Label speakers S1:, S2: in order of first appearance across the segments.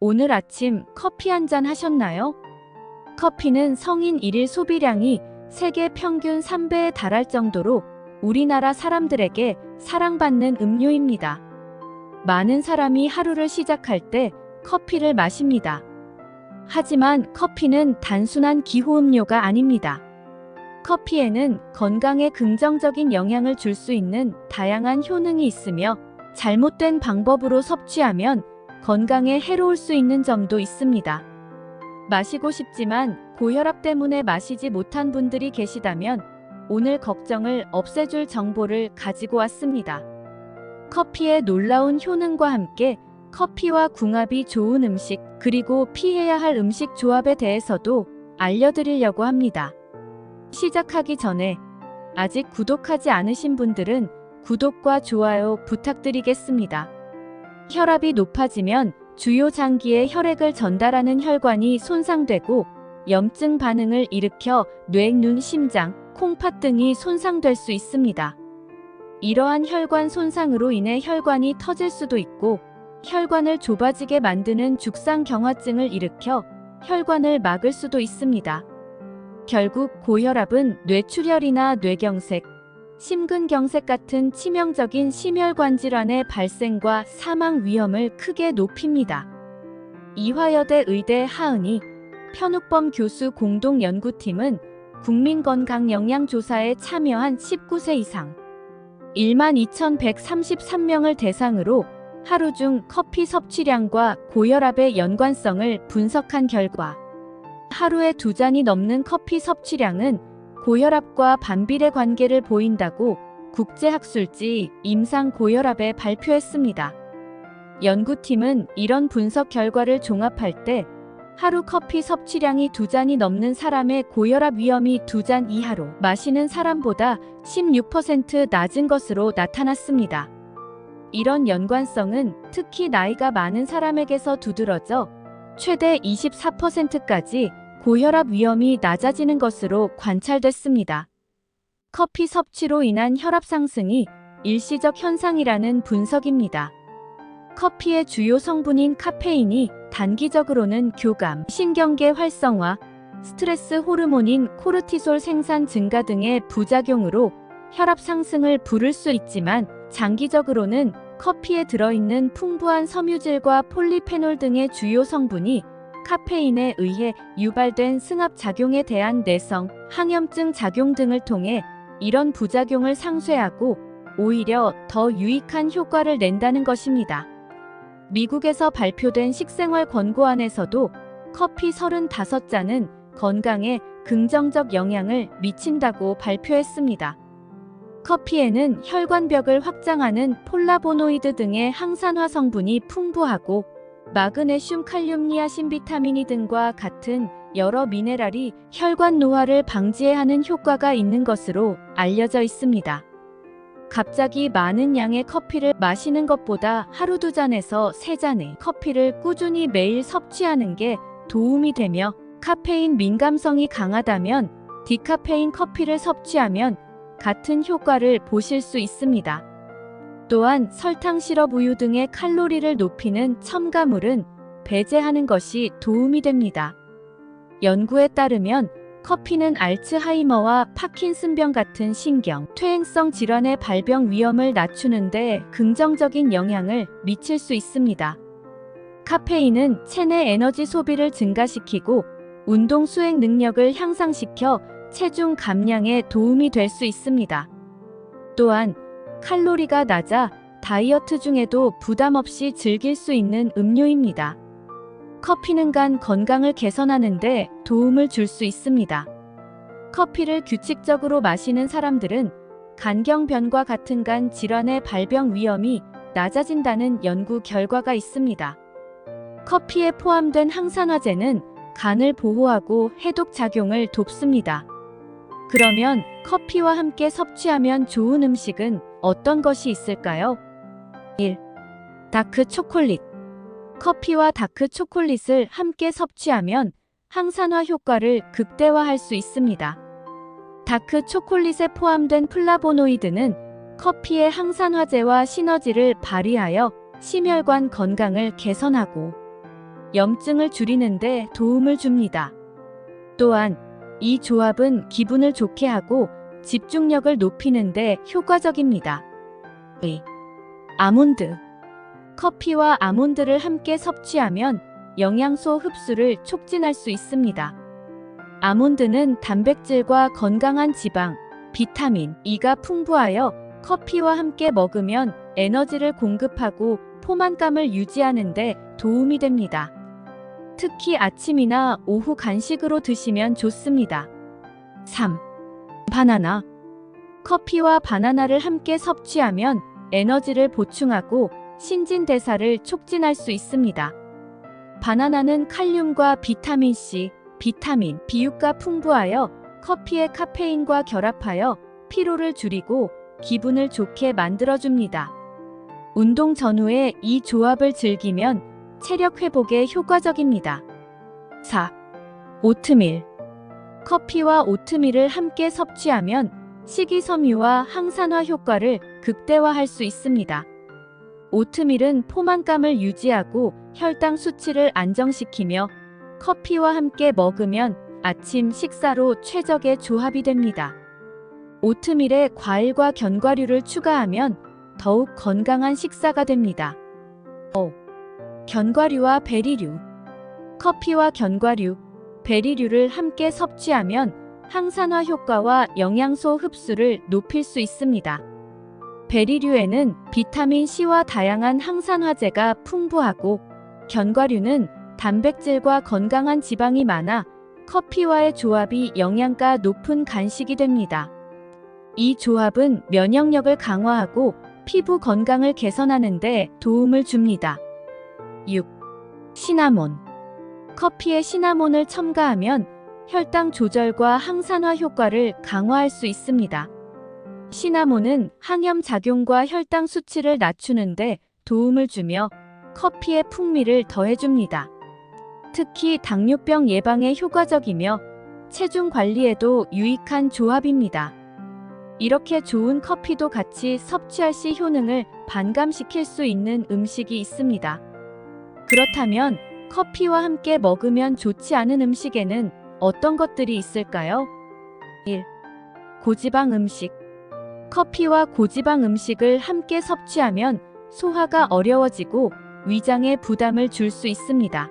S1: 오늘 아침 커피 한 잔 하셨나요? 커피는 성인 일일 소비량이 세계 평균 3배에 달할 정도로 우리나라 사람들에게 사랑받는 음료입니다. 많은 사람이 하루를 시작할 때 커피를 마십니다. 하지만 커피는 단순한 기호음료가 아닙니다. 커피에는 건강에 긍정적인 영향을 줄 수 있는 다양한 효능이 있으며 잘못된 방법으로 섭취하면 건강에 해로울 수 있는 점도 있습니다. 마시고 싶지만 고혈압 때문에 마시지 못한 분들이 계시다면 오늘 걱정을 없애줄 정보를 가지고 왔습니다. 커피의 놀라운 효능과 함께 커피와 궁합이 좋은 음식 그리고 피해야 할 음식 조합에 대해서도 알려드리려고 합니다. 시작하기 전에 아직 구독하지 않으신 분들은 구독과 좋아요 부탁드리겠습니다. 혈압이 높아지면 주요 장기에 혈액을 전달하는 혈관이 손상되고 염증 반응을 일으켜 뇌, 눈, 심장, 콩팥 등이 손상될 수 있습니다. 이러한 혈관 손상으로 인해 혈관이 터질 수도 있고 혈관을 좁아지게 만드는 죽상경화증을 일으켜 혈관을 막을 수도 있습니다. 결국 고혈압은 뇌출혈이나 뇌경색, 심근경색 같은 치명적인 심혈관 질환의 발생과 사망 위험을 크게 높입니다. 이화여대 의대 하은희, 편욱범 교수 공동연구팀은 국민건강영양조사에 참여한 19세 이상 12,133명을 대상으로 하루 중 커피 섭취량과 고혈압의 연관성을 분석한 결과 하루에 2잔이 넘는 커피 섭취량은 고혈압과 반비례 관계를 보인다고 국제학술지 임상고혈압에 발표했습니다. 연구팀은 이런 분석 결과를 종합할 때 하루 커피 섭취량이 2잔이 넘는 사람의 고혈압 위험이 2잔 이하로 마시는 사람보다 16% 낮은 것으로 나타났습니다. 이런 연관성은 특히 나이가 많은 사람에게서 두드러져 최대 24%까지 고혈압 위험이 낮아지는 것으로 관찰됐습니다. 커피 섭취로 인한 혈압 상승이 일시적 현상이라는 분석입니다. 커피의 주요 성분인 카페인이 단기적으로는 교감, 신경계 활성화, 스트레스 호르몬인 코르티솔 생산 증가 등의 부작용으로 혈압 상승을 부를 수 있지만 장기적으로는 커피에 들어있는 풍부한 섬유질과 폴리페놀 등의 주요 성분이 카페인에 의해 유발된 승합작용에 대한 내성, 항염증 작용 등을 통해 이런 부작용을 상쇄하고 오히려 더 유익한 효과를 낸다는 것입니다. 미국에서 발표된 식생활 권고안에서도 커피 35잔은 건강에 긍정적 영향을 미친다고 발표했습니다. 커피에는 혈관벽을 확장하는 폴라보노이드 등의 항산화 성분이 풍부하고 마그네슘, 칼륨, 니아신, 비타민 E 등과 같은 여러 미네랄이 혈관 노화를 방지해 하는 효과가 있는 것으로 알려져 있습니다. 갑자기 많은 양의 커피를 마시는 것보다 하루 2잔에서 3잔의 커피를 꾸준히 매일 섭취하는 게 도움이 되며 카페인 민감성이 강하다면 디카페인 커피를 섭취하면 같은 효과를 보실 수 있습니다. 또한 설탕, 시럽, 우유 등의 칼로리를 높이는 첨가물은 배제하는 것이 도움이 됩니다. 연구에 따르면 커피는 알츠하이머와 파킨슨병 같은 신경, 퇴행성 질환의 발병 위험을 낮추는 데 긍정적인 영향을 미칠 수 있습니다. 카페인은 체내 에너지 소비를 증가시키고 운동 수행 능력을 향상시켜 체중 감량에 도움이 될 수 있습니다. 또한 칼로리가 낮아 다이어트 중에도 부담 없이 즐길 수 있는 음료입니다. 커피는 간 건강을 개선하는 데 도움을 줄 수 있습니다. 커피를 규칙적으로 마시는 사람들은 간경변과 같은 간 질환의 발병 위험이 낮아진다는 연구 결과가 있습니다. 커피에 포함된 항산화제는 간을 보호하고 해독 작용을 돕습니다. 그러면 커피와 함께 섭취하면 좋은 음식은 어떤 것이 있을까요? 1. 다크 초콜릿. 커피와 다크 초콜릿을 함께 섭취하면 항산화 효과를 극대화할 수 있습니다. 다크 초콜릿에 포함된 플라보노이드는 커피의 항산화제와 시너지를 발휘하여 심혈관 건강을 개선하고 염증을 줄이는 데 도움을 줍니다. 또한 이 조합은 기분을 좋게 하고 집중력을 높이는 데 효과적입니다. 아몬드. 커피와 아몬드를 함께 섭취하면 영양소 흡수를 촉진할 수 있습니다. 아몬드는 단백질과 건강한 지방, 비타민 E가 풍부하여 커피와 함께 먹으면 에너지를 공급하고 포만감을 유지하는 데 도움이 됩니다. 특히 아침이나 오후 간식으로 드시면 좋습니다. 3. 바나나. 커피와 바나나를 함께 섭취하면 에너지를 보충하고 신진대사를 촉진할 수 있습니다. 바나나는 칼륨과 비타민 C, 비타민 B유가 풍부하여 커피의 카페인과 결합하여 피로를 줄이고 기분을 좋게 만들어줍니다. 운동 전후에 이 조합을 즐기면 체력 회복에 효과적입니다. 4. 오트밀. 커피와 오트밀을 함께 섭취하면 식이섬유와 항산화 효과를 극대화할 수 있습니다. 오트밀은 포만감을 유지하고 혈당 수치를 안정시키며 커피와 함께 먹으면 아침 식사로 최적의 조합이 됩니다. 오트밀에 과일과 견과류를 추가하면 더욱 건강한 식사가 됩니다. 5. 견과류와 베리류. 커피와 견과류, 베리류를 함께 섭취하면 항산화 효과와 영양소 흡수를 높일 수 있습니다. 베리류에는 비타민 C와 다양한 항산화제가 풍부하고 견과류는 단백질과 건강한 지방이 많아 커피와의 조합이 영양가 높은 간식이 됩니다. 이 조합은 면역력을 강화하고 피부 건강을 개선하는 데 도움을 줍니다. 6. 시나몬. 커피에 시나몬을 첨가하면 혈당 조절과 항산화 효과를 강화할 수 있습니다. 시나몬은 항염 작용과 혈당 수치를 낮추는 데 도움을 주며 커피의 풍미를 더해줍니다. 특히 당뇨병 예방에 효과적이며 체중 관리에도 유익한 조합입니다. 이렇게 좋은 커피도 같이 섭취할 시 효능을 반감시킬 수 있는 음식이 있습니다. 그렇다면 커피와 함께 먹으면 좋지 않은 음식에는 어떤 것들이 있을까요? 1. 고지방 음식. 커피와 고지방 음식을 함께 섭취하면 소화가 어려워지고 위장에 부담을 줄 수 있습니다.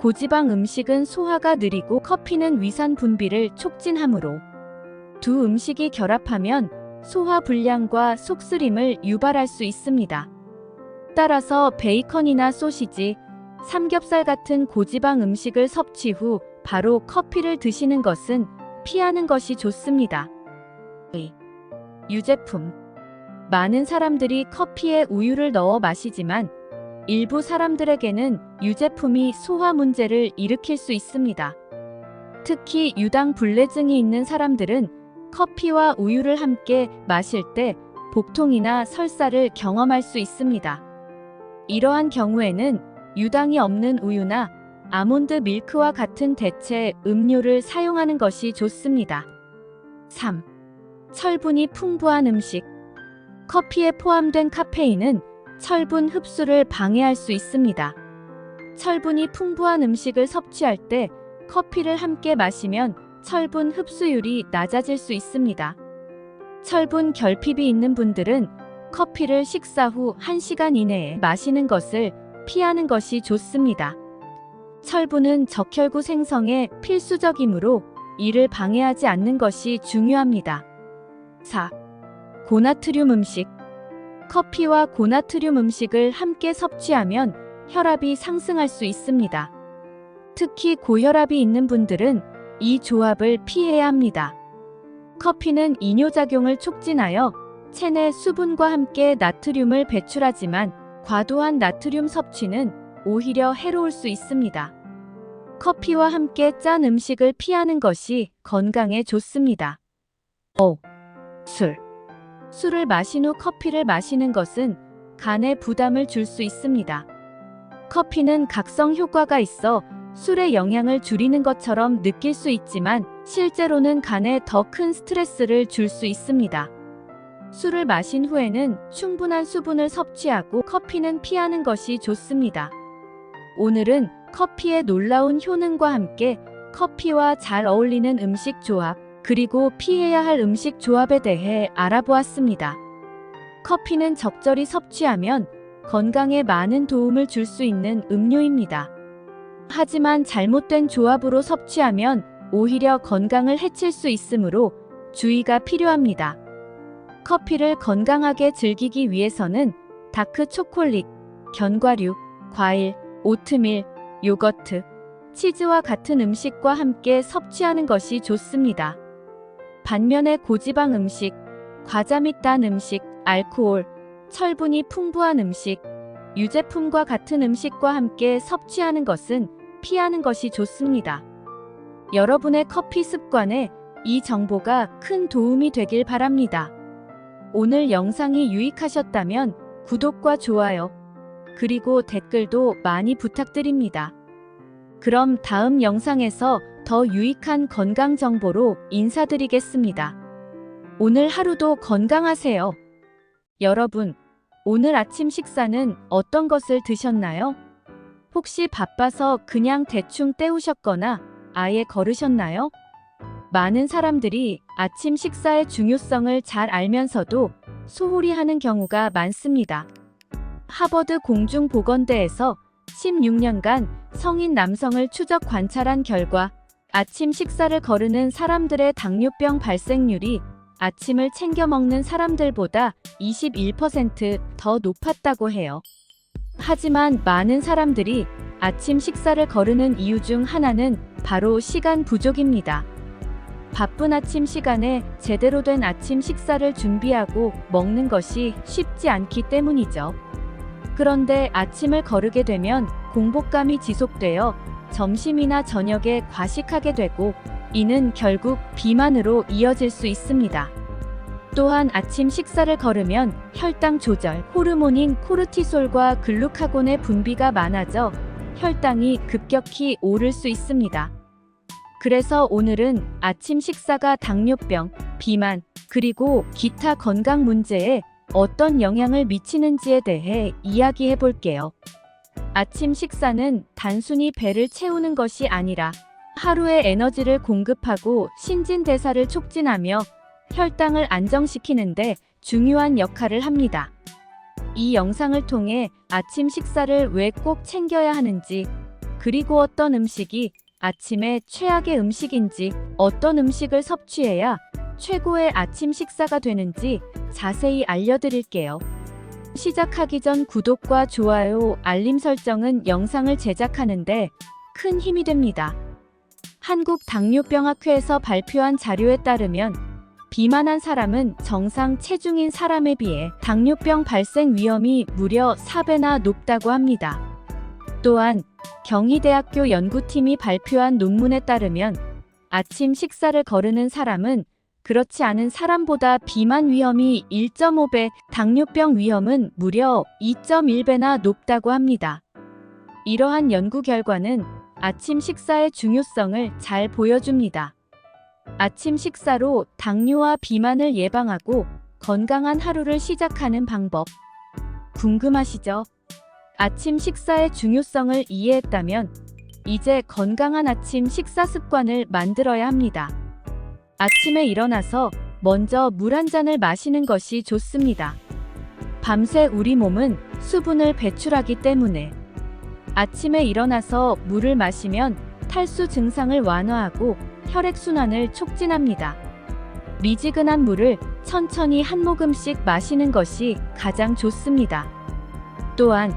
S1: 고지방 음식은 소화가 느리고 커피는 위산 분비를 촉진하므로 두 음식이 결합하면 소화 불량과 속쓰림을 유발할 수 있습니다. 따라서 베이컨이나 소시지, 삼겹살 같은 고지방 음식을 섭취 후 바로 커피를 드시는 것은 피하는 것이 좋습니다. 유제품. 많은 사람들이 커피에 우유를 넣어 마시지만 일부 사람들에게는 유제품이 소화 문제를 일으킬 수 있습니다. 특히 유당 불내증이 있는 사람들은 커피와 우유를 함께 마실 때 복통이나 설사를 경험할 수 있습니다. 이러한 경우에는 유당이 없는 우유나 아몬드 밀크와 같은 대체 음료를 사용하는 것이 좋습니다. 3. 철분이 풍부한 음식. 커피에 포함된 카페인은 철분 흡수를 방해할 수 있습니다. 철분이 풍부한 음식을 섭취할 때 커피를 함께 마시면 철분 흡수율이 낮아질 수 있습니다. 철분 결핍이 있는 분들은 커피를 식사 후 1시간 이내에 마시는 것을 피하는 것이 좋습니다. 철분은 적혈구 생성에 필수적이므로 이를 방해하지 않는 것이 중요합니다. 4. 고나트륨 음식. 커피와 고나트륨 음식을 함께 섭취하면 혈압이 상승할 수 있습니다. 특히 고혈압이 있는 분들은 이 조합을 피해야 합니다. 커피는 이뇨작용을 촉진하여 체내 수분과 함께 나트륨을 배출하지만 과도한 나트륨 섭취는 오히려 해로울 수 있습니다. 커피와 함께 짠 음식을 피하는 것이 건강에 좋습니다. 5. 술. 술을 마신 후 커피를 마시는 것은 간에 부담을 줄 수 있습니다. 커피는 각성 효과가 있어 술의 영향을 줄이는 것처럼 느낄 수 있지만 실제로는 간에 더 큰 스트레스를 줄 수 있습니다. 술을 마신 후에는 충분한 수분을 섭취하고 커피는 피하는 것이 좋습니다. 오늘은 커피의 놀라운 효능과 함께 커피와 잘 어울리는 음식 조합, 그리고 피해야 할 음식 조합에 대해 알아보았습니다. 커피는 적절히 섭취하면 건강에 많은 도움을 줄 수 있는 음료입니다. 하지만 잘못된 조합으로 섭취하면 오히려 건강을 해칠 수 있으므로 주의가 필요합니다. 커피를 건강하게 즐기기 위해서는 다크 초콜릿, 견과류, 과일, 오트밀, 요거트, 치즈와 같은 음식과 함께 섭취하는 것이 좋습니다. 반면에 고지방 음식, 과자 및 단 음식, 알코올, 철분이 풍부한 음식, 유제품과 같은 음식과 함께 섭취하는 것은 피하는 것이 좋습니다. 여러분의 커피 습관에 이 정보가 큰 도움이 되길 바랍니다. 오늘 영상이 유익하셨다면 구독과 좋아요, 그리고 댓글도 많이 부탁드립니다. 그럼 다음 영상에서 더 유익한 건강 정보로 인사드리겠습니다. 오늘 하루도 건강하세요. 여러분, 오늘 아침 식사는 어떤 것을 드셨나요? 혹시 바빠서 그냥 대충 때우셨거나 아예 거르셨나요? 많은 사람들이 아침 식사의 중요성을 잘 알면서도 소홀히 하는 경우가 많습니다. 하버드 공중보건대에서 16년간 성인 남성을 추적 관찰한 결과 아침 식사를 거르는 사람들의 당뇨병 발생률이 아침을 챙겨 먹는 사람들보다 21% 높았다고 해요. 하지만 많은 사람들이 아침 식사를 거르는 이유 중 하나는 바로 시간 부족입니다. 바쁜 아침 시간에 제대로 된 아침 식사를 준비하고 먹는 것이 쉽지 않기 때문이죠. 그런데 아침을 거르게 되면 공복감이 지속되어 점심이나 저녁에 과식하게 되고 이는 결국 비만으로 이어질 수 있습니다. 또한 아침 식사를 거르면 혈당 조절 호르몬인 코르티솔과 글루카곤의 분비가 많아져 혈당이 급격히 오를 수 있습니다. 그래서 오늘은 아침 식사가 당뇨병, 비만, 그리고 기타 건강 문제에 어떤 영향을 미치는지에 대해 이야기해 볼게요. 아침 식사는 단순히 배를 채우는 것이 아니라 하루의 에너지를 공급하고 신진대사를 촉진하며 혈당을 안정시키는데 중요한 역할을 합니다. 이 영상을 통해 아침 식사를 왜 꼭 챙겨야 하는지, 그리고 어떤 음식이 아침에 최악의 음식인지, 어떤 음식을 섭취해야 최고의 아침 식사가 되는지 자세히 알려드릴게요. 시작하기 전 구독과 좋아요, 알림 설정은 영상을 제작하는데 큰 힘이 됩니다. 한국당뇨병학회에서 발표한 자료에 따르면 비만한 사람은 정상 체중인 사람에 비해 당뇨병 발생 위험이 무려 4배나 높다고 합니다. 또한 경희대학교 연구팀이 발표한 논문에 따르면 아침 식사를 거르는 사람은 그렇지 않은 사람보다 비만 위험이 1.5배, 당뇨병 위험은 무려 2.1배나 높다고 합니다. 이러한 연구 결과는 아침 식사의 중요성을 잘 보여줍니다. 아침 식사로 당뇨와 비만을 예방하고 건강한 하루를 시작하는 방법. 궁금하시죠? 아침 식사의 중요성을 이해했다면 이제 건강한 아침 식사 습관을 만들어야 합니다. 아침에 일어나서 먼저 물 한 잔을 마시는 것이 좋습니다. 밤새 우리 몸은 수분을 배출하기 때문에 아침에 일어나서 물을 마시면 탈수 증상을 완화하고 혈액순환을 촉진합니다. 미지근한 물을 천천히 한 모금씩 마시는 것이 가장 좋습니다. 또한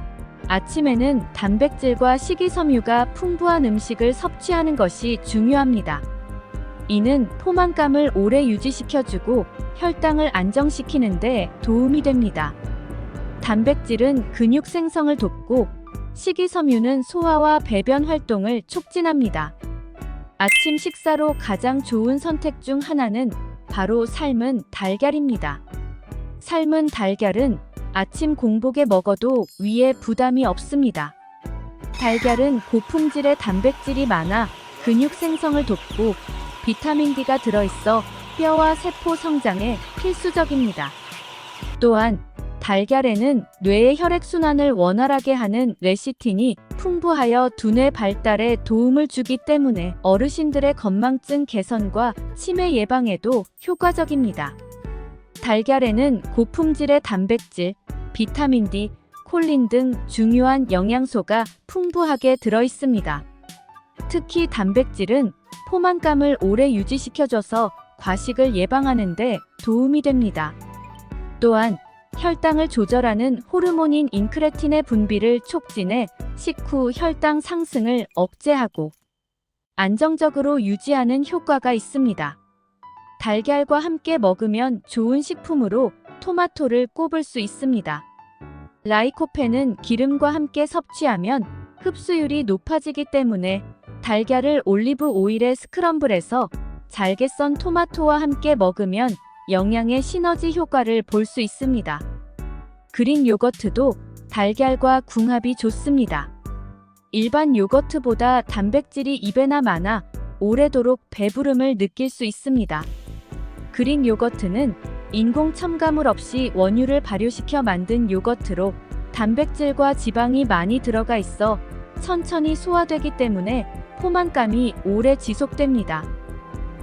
S1: 아침에는 단백질과 식이섬유가 풍부한 음식을 섭취하는 것이 중요합니다. 이는 포만감을 오래 유지시켜주고 혈당을 안정시키는 데 도움이 됩니다. 단백질은 근육 생성을 돕고 식이섬유는 소화와 배변 활동을 촉진합니다. 아침 식사로 가장 좋은 선택 중 하나는 바로 삶은 달걀입니다. 삶은 달걀은 아침 공복에 먹어도 위에 부담이 없습니다. 달걀은 고품질의 단백질이 많아 근육 생성을 돕고 비타민 D가 들어있어 뼈와 세포 성장에 필수적입니다. 또한 달걀에는 뇌의 혈액순환을 원활하게 하는 레시틴이 풍부하여 두뇌 발달에 도움을 주기 때문에 어르신들의 건망증 개선과 치매 예방에도 효과적입니다. 달걀에는 고품질의 단백질, 비타민 D, 콜린 등 중요한 영양소가 풍부하게 들어있습니다. 특히 단백질은 포만감을 오래 유지시켜줘서 과식을 예방하는 데 도움이 됩니다. 또한 혈당을 조절하는 호르몬인 인크레틴의 분비를 촉진해 식후 혈당 상승을 억제하고 안정적으로 유지하는 효과가 있습니다. 달걀과 함께 먹으면 좋은 식품으로 토마토를 꼽을 수 있습니다. 라이코펜은 기름과 함께 섭취하면 흡수율이 높아지기 때문에 달걀을 올리브 오일에 스크럼블해서 잘게 썬 토마토와 함께 먹으면 영양의 시너지 효과를 볼 수 있습니다. 그릭 요거트도 달걀과 궁합이 좋습니다. 일반 요거트보다 단백질이 2배나 많아 오래도록 배부름을 느낄 수 있습니다. 그릭 요거트는 인공 첨가물 없이 원유를 발효시켜 만든 요거트로 단백질과 지방이 많이 들어가 있어 천천히 소화되기 때문에 포만감이 오래 지속됩니다.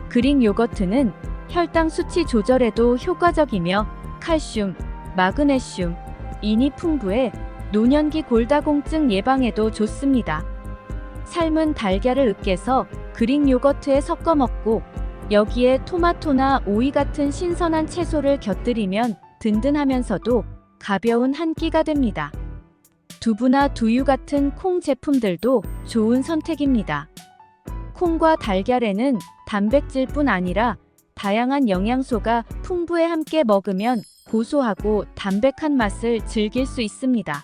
S1: 그릭 요거트는 혈당 수치 조절에도 효과적이며 칼슘, 마그네슘, 인이 풍부해 노년기 골다공증 예방에도 좋습니다. 삶은 달걀을 으깨서 그릭 요거트에 섞어 먹고 여기에 토마토나 오이 같은 신선한 채소를 곁들이면 든든하면서도 가벼운 한 끼가 됩니다. 두부나 두유 같은 콩 제품들도 좋은 선택입니다. 콩과 달걀에는 단백질뿐 아니라 다양한 영양소가 풍부해 함께 먹으면 고소하고 담백한 맛을 즐길 수 있습니다.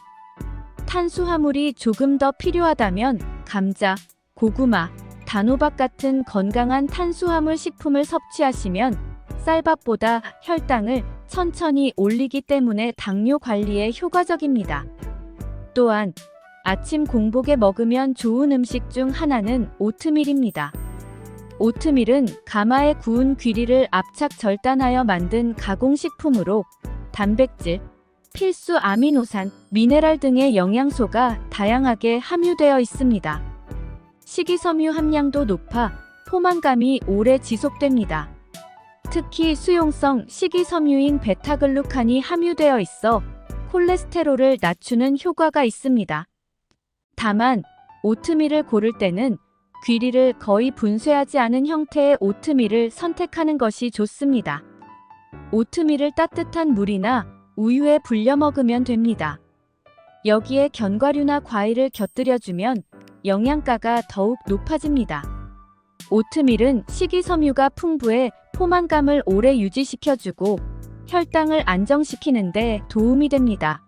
S1: 탄수화물이 조금 더 필요하다면 감자, 고구마, 단호박 같은 건강한 탄수화물 식품을 섭취하시면 쌀밥보다 혈당을 천천히 올리기 때문에 당뇨 관리에 효과적입니다. 또한 아침 공복에 먹으면 좋은 음식 중 하나는 오트밀입니다. 오트밀은 가마에 구운 귀리를 압착 절단하여 만든 가공식품으로 단백질, 필수 아미노산, 미네랄 등의 영양소가 다양하게 함유되어 있습니다. 식이섬유 함량도 높아 포만감이 오래 지속됩니다. 특히 수용성 식이섬유인 베타글루칸이 함유되어 있어 콜레스테롤을 낮추는 효과가 있습니다. 다만 오트밀을 고를 때는 귀리를 거의 분쇄하지 않은 형태의 오트밀을 선택하는 것이 좋습니다. 오트밀을 따뜻한 물이나 우유에 불려 먹으면 됩니다. 여기에 견과류나 과일을 곁들여주면 영양가가 더욱 높아집니다. 오트밀은 식이섬유가 풍부해 포만감을 오래 유지시켜주고 혈당을 안정시키는 데 도움이 됩니다.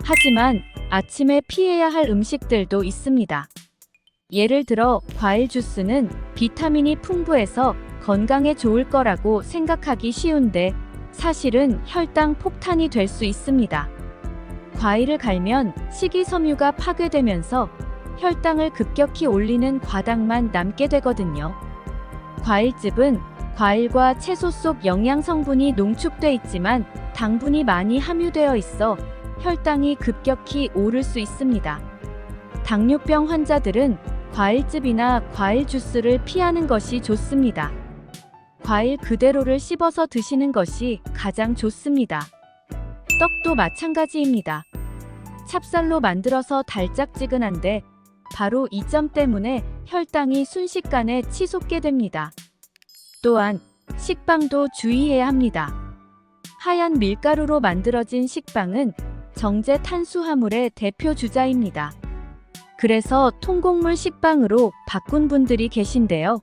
S1: 하지만 아침에 피해야 할 음식들도 있습니다. 예를 들어 과일 주스는 비타민이 풍부해서 건강에 좋을 거라고 생각하기 쉬운데 사실은 혈당 폭탄이 될 수 있습니다. 과일을 갈면 식이섬유가 파괴되면서 혈당을 급격히 올리는 과당만 남게 되거든요. 과일즙은 과일과 채소 속 영양 성분이 농축돼 있지만 당분이 많이 함유되어 있어 혈당이 급격히 오를 수 있습니다. 당뇨병 환자들은 과일즙이나 과일 주스를 피하는 것이 좋습니다. 과일 그대로를 씹어서 드시는 것이 가장 좋습니다. 떡도 마찬가지입니다. 찹쌀로 만들어서 달짝지근한데 바로 이 점 때문에 혈당이 순식간에 치솟게 됩니다. 또한 식빵도 주의해야 합니다. 하얀 밀가루로 만들어진 식빵은 정제 탄수화물의 대표 주자입니다. 그래서 통곡물 식빵으로 바꾼 분들이 계신데요.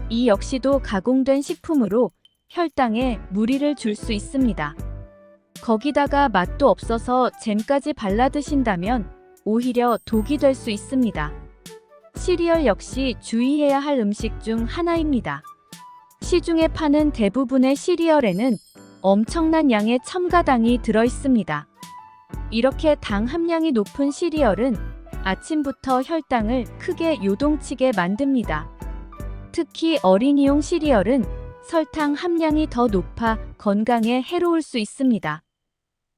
S1: 이 역시도 가공된 식품으로 혈당에 무리를 줄 수 있습니다. 거기다가 맛도 없어서 잼까지 발라 드신다면 오히려 독이 될 수 있습니다. 시리얼 역시 주의해야 할 음식 중 하나입니다. 시중에 파는 대부분의 시리얼에는 엄청난 양의 첨가당이 들어있습니다. 이렇게 당 함량이 높은 시리얼은 아침부터 혈당을 크게 요동치게 만듭니다. 특히 어린이용 시리얼은 설탕 함량이 더 높아 건강에 해로울 수 있습니다.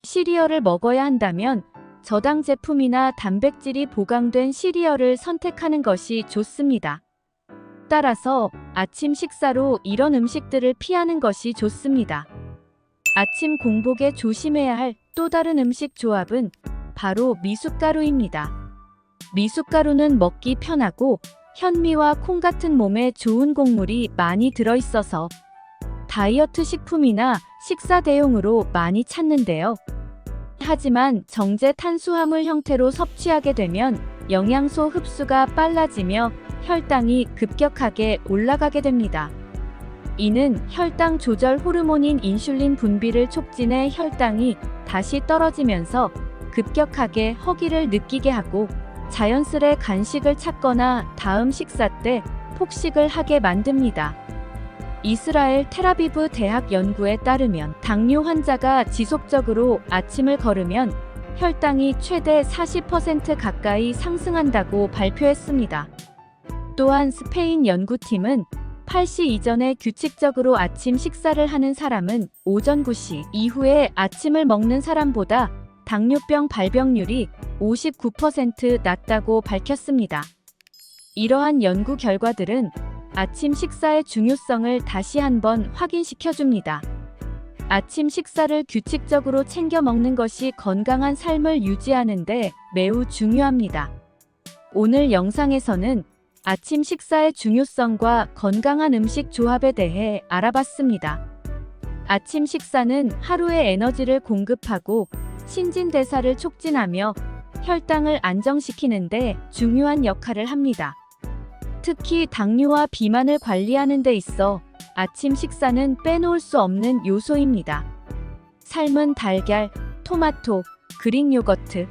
S1: 시리얼을 먹어야 한다면 저당 제품이나 단백질이 보강된 시리얼을 선택하는 것이 좋습니다. 따라서 아침 식사로 이런 음식들을 피하는 것이 좋습니다. 아침 공복에 조심해야 할 또 다른 음식 조합은 바로 미숫가루입니다. 미숫가루는 먹기 편하고 현미와 콩 같은 몸에 좋은 곡물이 많이 들어있어서 다이어트 식품이나 식사 대용으로 많이 찾는데요. 하지만 정제 탄수화물 형태로 섭취하게 되면 영양소 흡수가 빨라지며 혈당이 급격하게 올라가게 됩니다. 이는 혈당 조절 호르몬인 인슐린 분비를 촉진해 혈당이 다시 떨어지면서 급격하게 허기를 느끼게 하고 자연스레 간식을 찾거나 다음 식사 때 폭식을 하게 만듭니다. 이스라엘 텔아비브 대학 연구에 따르면 당뇨 환자가 지속적으로 아침을 걸으면 혈당이 최대 40% 가까이 상승한다고 발표했습니다. 또한 스페인 연구팀은 8시 이전에 규칙적으로 아침 식사를 하는 사람은 오전 9시 이후에 아침을 먹는 사람보다 당뇨병 발병률이 59% 낮다고 밝혔습니다. 이러한 연구 결과들은 아침 식사의 중요성을 다시 한번 확인시켜줍니다. 아침 식사를 규칙적으로 챙겨 먹는 것이 건강한 삶을 유지하는 데 매우 중요합니다. 오늘 영상에서는 아침 식사의 중요성과 건강한 음식 조합에 대해 알아봤습니다. 아침 식사는 하루의 에너지를 공급하고 신진대사를 촉진하며 혈당을 안정시키는 데 중요한 역할을 합니다. 특히 당뇨와 비만을 관리하는 데 있어 아침 식사는 빼놓을 수 없는 요소입니다. 삶은 달걀, 토마토, 그릭 요거트,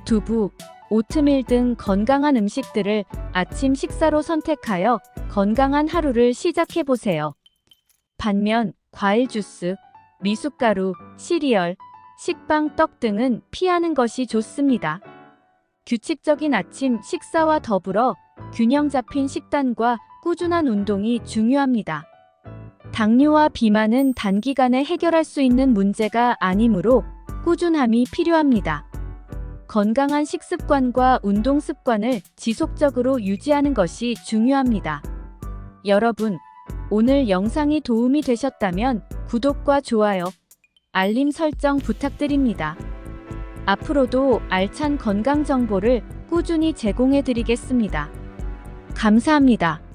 S1: 두부, 오트밀 등 건강한 음식들을 아침 식사로 선택하여 건강한 하루를 시작해보세요. 반면 과일 주스, 미숫가루, 시리얼, 식빵, 떡 등은 피하는 것이 좋습니다. 규칙적인 아침 식사와 더불어 균형 잡힌 식단과 꾸준한 운동이 중요합니다. 당뇨와 비만은 단기간에 해결할 수 있는 문제가 아니므로 꾸준함이 필요합니다. 건강한 식습관과 운동 습관을 지속적으로 유지하는 것이 중요합니다. 여러분, 오늘 영상이 도움이 되셨다면 구독과 좋아요, 알림 설정 부탁드립니다. 앞으로도 알찬 건강 정보를 꾸준히 제공해 드리겠습니다. 감사합니다.